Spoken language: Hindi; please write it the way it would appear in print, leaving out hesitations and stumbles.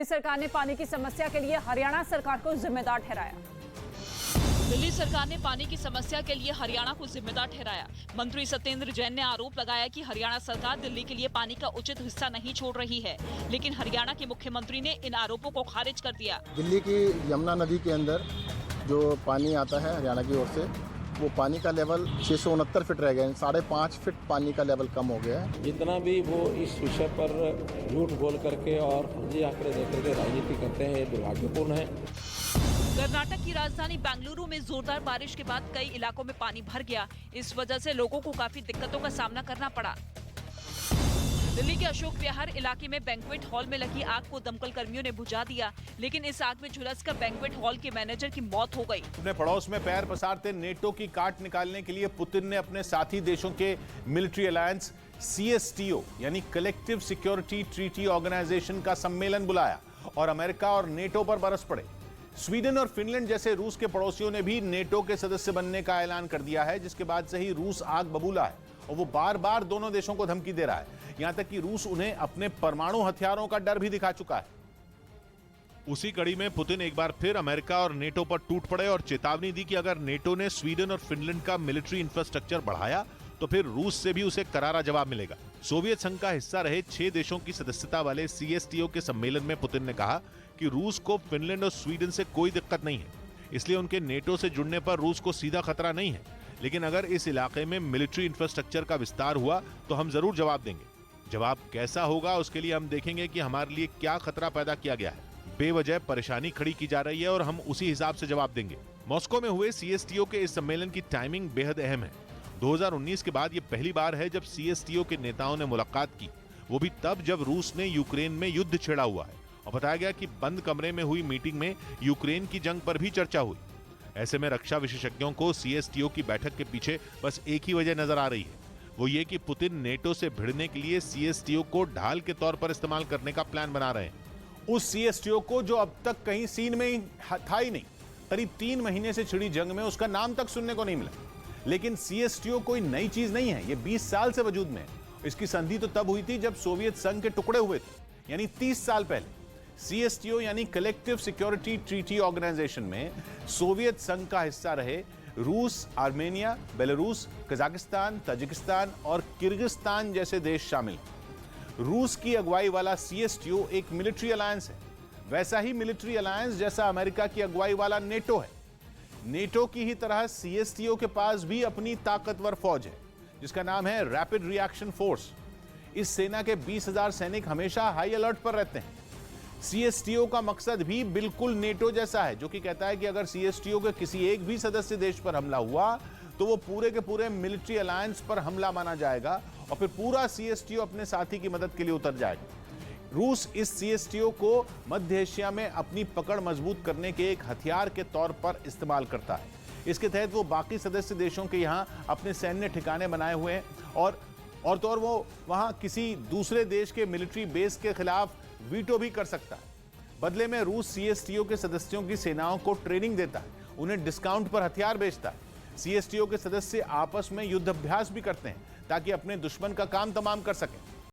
सरकार ने पानी की समस्या के लिए हरियाणा सरकार को जिम्मेदार ठहराया। दिल्ली सरकार ने पानी की समस्या के लिए हरियाणा को जिम्मेदार ठहराया। मंत्री सत्येंद्र जैन ने आरोप लगाया कि हरियाणा सरकार दिल्ली के लिए पानी का उचित हिस्सा नहीं छोड़ रही है, लेकिन हरियाणा के मुख्यमंत्री ने इन आरोपों को खारिज कर दिया। दिल्ली की यमुना नदी के अंदर जो पानी आता है हरियाणा की ओर से, वो पानी का लेवल 669 फीट रह गए, 5.5 फीट पानी का लेवल कम हो गया है। जितना भी वो इस विषय पर झूठ बोल करके और फर्जी आंकड़े देकर के राजनीति करते हैं, ये दुर्भाग्यपूर्ण है। कर्नाटक की राजधानी बेंगलुरु में जोरदार बारिश के बाद कई इलाकों में पानी भर गया। इस वजह से लोगों को काफी दिक्कतों का सामना करना पड़ा। दिल्ली के अशोक विहार इलाके में बैंक्वेट हॉल में लगी आग को दमकल कर्मियों ने बुझा दिया, लेकिन इस आग में झुलसकर बैंक्वेट हॉल के मैनेजर की मौत हो गई। अपने पड़ोस में पैर पसारते नेटो की काट निकालने के लिए पुतिन ने अपने साथी देशों के मिलिट्री अलायंस CSTO यानी कलेक्टिव सिक्योरिटी ट्रीटी ऑर्गेनाइजेशन का सम्मेलन बुलाया और अमेरिका और नेटो पर बरस पड़े। स्वीडन और फिनलैंड जैसे रूस के पड़ोसियों ने भी नेटो के सदस्य बनने का ऐलान कर दिया है, जिसके बाद से ही रूस आग बबूला है और वो बार बार दोनों देशों को धमकी दे रहा है। यहां तक कि रूस उन्हें अपने परमाणु हथियारों का डर भी दिखा चुका है। उसी कड़ी में पुतिन एक बार फिर अमेरिका और नेटो पर टूट पड़े और चेतावनी दी कि अगर नेटो ने स्वीडन और फिनलैंड का मिलिट्री इंफ्रास्ट्रक्चर बढ़ाया तो फिर रूस से भी उसे करारा जवाब मिलेगा। सोवियत संघ का हिस्सा रहे 6 देशों की सदस्यता वाले CSTO के सम्मेलन में पुतिन ने कहा कि रूस को फिनलैंड और स्वीडन से कोई दिक्कत नहीं है, इसलिए उनके नेटो से जुड़ने पर रूस को सीधा खतरा नहीं है, लेकिन अगर इस इलाके में मिलिट्री इंफ्रास्ट्रक्चर का विस्तार हुआ तो हम जरूर जवाब देंगे। जवाब कैसा होगा उसके लिए हम देखेंगे कि हमारे लिए क्या खतरा पैदा किया गया है। बेवजह परेशानी खड़ी की जा रही है और हम उसी हिसाब से जवाब देंगे। मॉस्को में हुए CSTO के इस सम्मेलन की टाइमिंग बेहद अहम है। 2019 के बाद ये पहली बार है जब CSTO के नेताओं ने मुलाकात की, वो भी तब जब रूस ने यूक्रेन में युद्ध छेड़ा हुआ है और बताया गया कि बंद कमरे में हुई मीटिंग में यूक्रेन की जंग पर भी चर्चा हुई। ऐसे में रक्षा विशेषज्ञों को CSTO की बैठक के पीछे बस एक ही वजह नजर आ रही है, वो ये कि पुतिन नेटो से भिड़ने के लिए CSTO को ढाल के तौर पर इस्तेमाल करने का प्लान बना रहे हैं। उस CSTO को जो अब तक कहीं सीन में ही था ही नहीं, करीब 3 महीने से छिड़ी जंग में उसका नाम तक सुनने को नहीं मिला। लेकिन CSTO कोई नई चीज नहीं है, ये 20 साल से वजूद में है। इसकी संधि तो तब हुई थी जब सोवियत संघ के टुकड़े हुए थे, यानी 30 साल पहले। CSTO यानी कलेक्टिव सिक्योरिटी ट्रीटी ऑर्गेनाइजेशन में सोवियत संघ का हिस्सा रहे रूस, आर्मेनिया, बेलारूस, कजाकिस्तान, ताजिकिस्तान और किर्गिस्तान जैसे देश शामिल हैं। रूस की अगुवाई वाला CSTO एक मिलिट्री अलायंस है, वैसा ही मिलिट्री अलायंस जैसा अमेरिका की अगुवाई वाला नेटो है। नेटो की ही तरह CSTO के पास भी अपनी ताकतवर फौज है, जिसका नाम है रैपिड रिएक्शन फोर्स। इस सेना के 20,000 सैनिक हमेशा हाई अलर्ट पर रहते हैं। CSTO का मकसद भी बिल्कुल नेटो जैसा है, जो कि कहता है कि अगर CSTO के किसी एक भी सदस्य देश पर हमला हुआ तो वो पूरे के पूरे मिलिट्री अलायंस पर हमला माना जाएगा और फिर पूरा CSTO अपने साथी की मदद के लिए उतर जाएगा। रूस इस CSTO को मध्य एशिया में अपनी पकड़ मजबूत करने के एक हथियार के तौर पर इस्तेमाल करता है। इसके तहत वो बाकी सदस्य देशों के यहाँ अपने सैन्य ठिकाने बनाए हुए हैं और तो और वो वहाँ किसी दूसरे देश के मिलिट्री बेस के खिलाफ वीटो भी कर सकता है। बदले में रूस CSTO के सदस्यों की सेनाओं को ट्रेनिंग देता है, उन्हें डिस्काउंट पर हथियार बेचता है। CSTO के सदस्य आपस में युद्ध अभ्यास भी करते हैं ताकि अपने दुश्मन का काम तमाम कर सकें।